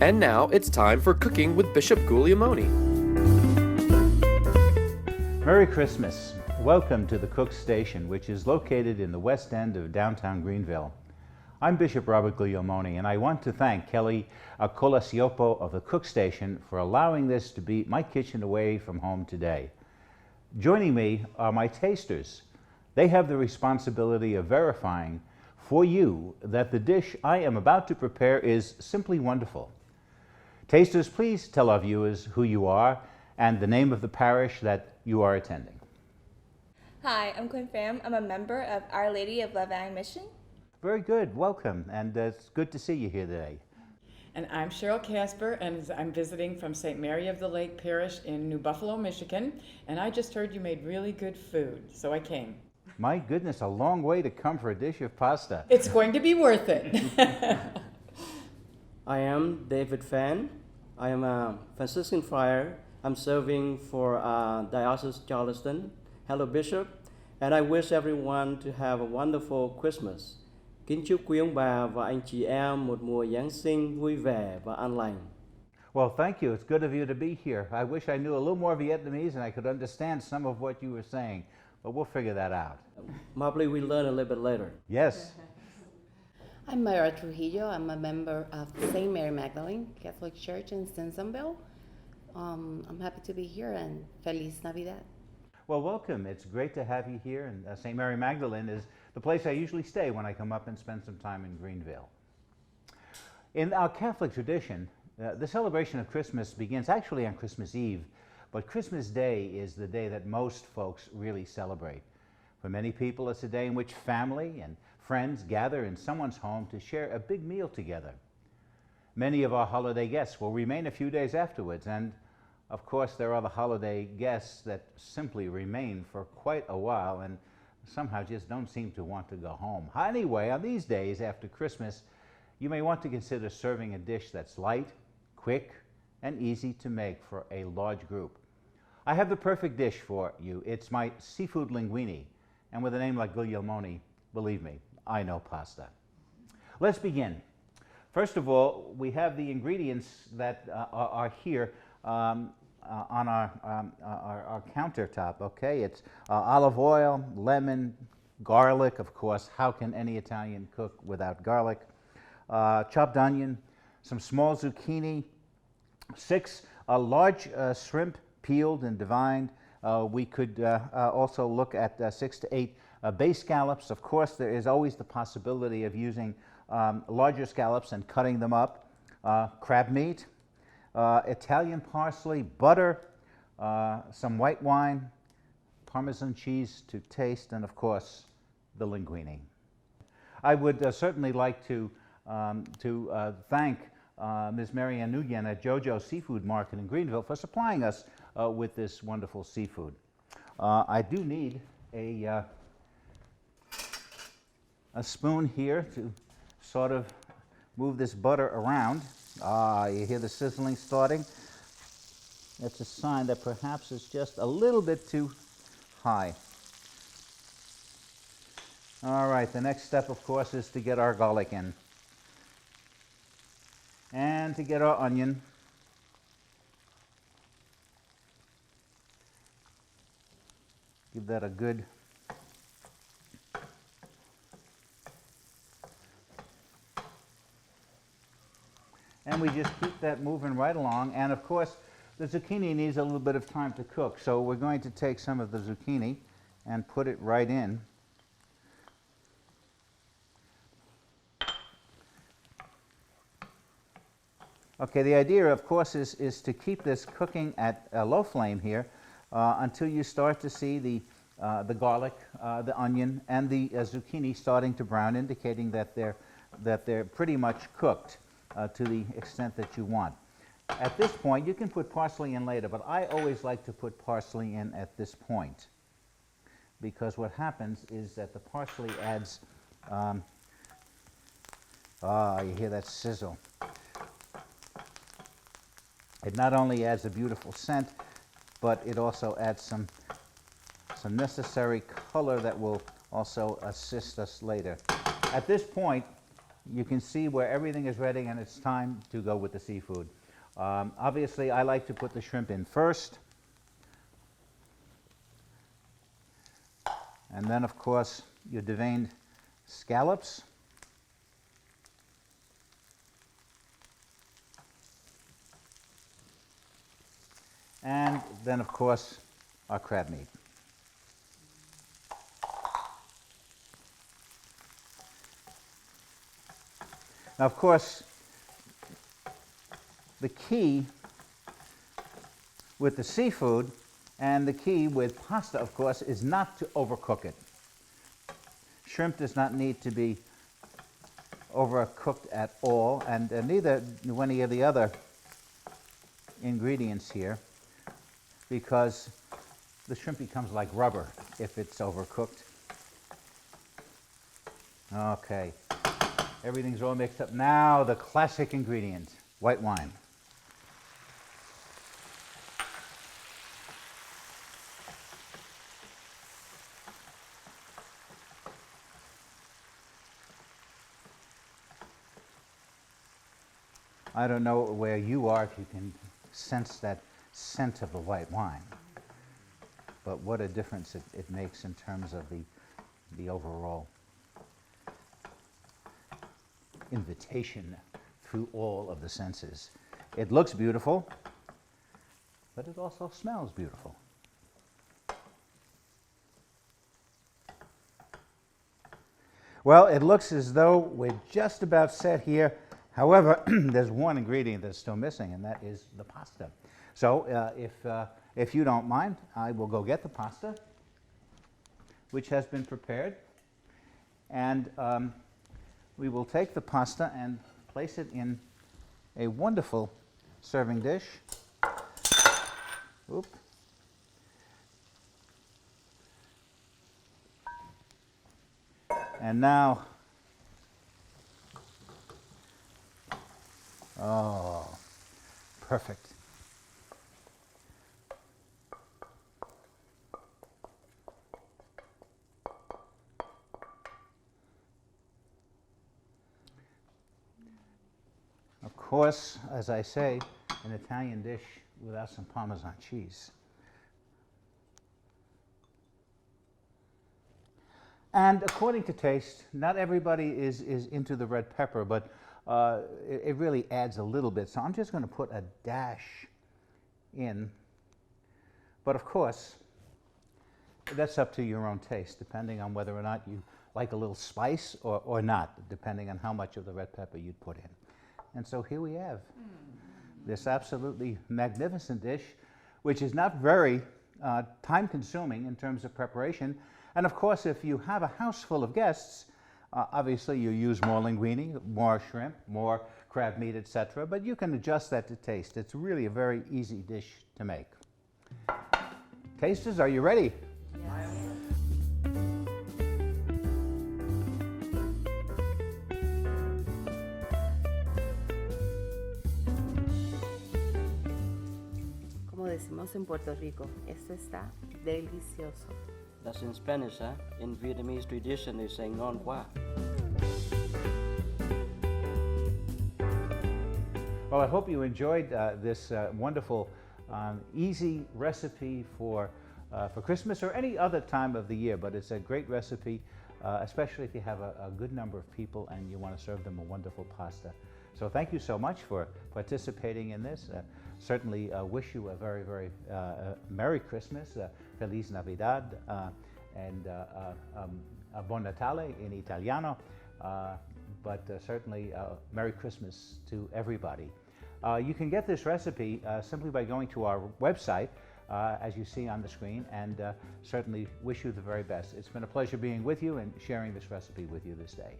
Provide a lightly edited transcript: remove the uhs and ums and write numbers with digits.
And now it's time for Cooking with Bishop Guglielmone. Merry Christmas. Welcome to the Cook Station, which is located in the west end of downtown Greenville. I'm Bishop Robert Guglielmone, and I want to thank Kelly Colasiopo of the Cook Station for allowing this to be my kitchen away from home today. Joining me are my tasters. They have the responsibility of verifying for you that the dish I am about to prepare is simply wonderful. Tasters, please tell our viewers who you are and the name of the parish that you are attending. Hi, I'm Quinn Pham. I'm a member of Our Lady of Lavang Mission. Very good. Welcome, and it's good to see you here today. And I'm Cheryl Casper, and I'm visiting from St. Mary of the Lake Parish in New Buffalo, Michigan. And I just heard you made really good food, so I came. My goodness, a long way to come for a dish of pasta. It's going to be worth it. I am David Fan. I am a Franciscan friar. I'm serving for Diocese Charleston. Hello, Bishop. And I wish everyone to have a wonderful Christmas. Kính chúc quý ông bà và anh chị em một mùa Giáng sinh vui vẻ và an lành. Well, thank you. It's good of you to be here. I wish I knew a little more Vietnamese and I could understand some of what you were saying, but we'll figure that out. Probably we'll learn a little bit later. Yes. I'm Mayra Trujillo. I'm a member of St. Mary Magdalene Catholic Church in Simpsonville. I'm happy to be here, and Feliz Navidad. Well, welcome. It's great to have you here, and St. Mary Magdalene is the place I usually stay when I come up and spend some time in Greenville. In our Catholic tradition, the celebration of Christmas begins actually on Christmas Eve, but Christmas Day is the day that most folks really celebrate. For many people, it's a day in which family and friends gather in someone's home to share a big meal together. Many of our holiday guests will remain a few days afterwards, and of course there are the holiday guests that simply remain for quite a while and somehow just don't seem to want to go home. Anyway, on these days after Christmas, you may want to consider serving a dish that's light, quick, and easy to make for a large group. I have the perfect dish for you. It's my seafood linguine, and with a name like Guglielmone, believe me, I know pasta. Let's begin. First of all, we have the ingredients that are here on our countertop, okay? It's olive oil, lemon, garlic, of course. How can any Italian cook without garlic? Chopped onion, some small zucchini, 6 large shrimp peeled and divined. We could also look at 6 to 8 bay scallops. Of course, there is always the possibility of using larger scallops and cutting them up. Crab meat, Italian parsley, butter, some white wine, Parmesan cheese to taste, and of course, the linguine. I would certainly like to thank Ms. Marianne Nguyen at JoJo Seafood Market in Greenville for supplying us with this wonderful seafood. I do need a spoon here to sort of move this butter around. You hear the sizzling starting? That's a sign that perhaps it's just a little bit too high. All right, the next step, of course, is to get our garlic in. And to get our onion. Give that a good and we just keep that moving right along. And of course, the zucchini needs a little bit of time to cook. So we're going to take some of the zucchini and put it right in. Okay, the idea, of course, is to keep this cooking at a low flame here until you start to see the garlic, the onion, and the zucchini starting to brown, indicating that they're pretty much cooked to the extent that you want. At this point, you can put parsley in later, but I always like to put parsley in at this point because what happens is that the parsley adds, you hear that sizzle. It not only adds a beautiful scent, but it also adds some necessary color that will also assist us later. At this point, you can see where everything is ready and it's time to go with the seafood. Obviously, I like to put the shrimp in first. And then, of course, your deveined scallops. And then, of course, our crab meat. Now, of course, the key with the seafood and the key with pasta, of course, is not to overcook it. Shrimp does not need to be overcooked at all, and neither do any of the other ingredients here, because the shrimp becomes like rubber if it's overcooked. Okay, everything's all mixed up. Now the classic ingredient, white wine. I don't know where you are if you can sense that scent of the white wine, but what a difference it makes in terms of the overall invitation through all of the senses. It looks beautiful, but it also smells beautiful. Well, it looks as though we're just about set here. However, there's one ingredient that's still missing, and that is the pasta. So if you don't mind, I will go get the pasta, which has been prepared. And we will take the pasta and place it in a wonderful serving dish. Oop. And now, oh, perfect. Of course, as I say, an Italian dish without some Parmesan cheese. And according to taste, not everybody is into the red pepper, but it really adds a little bit. So I'm just going to put a dash in. But of course, that's up to your own taste, depending on whether or not you like a little spice or not, depending on how much of the red pepper you'd put in. And so here we have this absolutely magnificent dish, which is not very time-consuming in terms of preparation. And of course, if you have a house full of guests, obviously you use more linguine, more shrimp, more crab meat, etc. But you can adjust that to taste. It's really a very easy dish to make. Tasters, are you ready? Como decimos en Puerto Rico, esto está delicioso. That's in Spanish, huh? In Vietnamese tradition, they say ngon qua. Well, I hope you enjoyed this wonderful, easy recipe for Christmas or any other time of the year, but it's a great recipe, especially if you have a good number of people and you want to serve them a wonderful pasta. So thank you so much for participating in this. Certainly wish you a very, very Merry Christmas, Feliz Navidad, and Buon Natale in Italiano, but certainly Merry Christmas to everybody. You can get this recipe simply by going to our website, as you see on the screen, and certainly wish you the very best. It's been a pleasure being with you and sharing this recipe with you this day.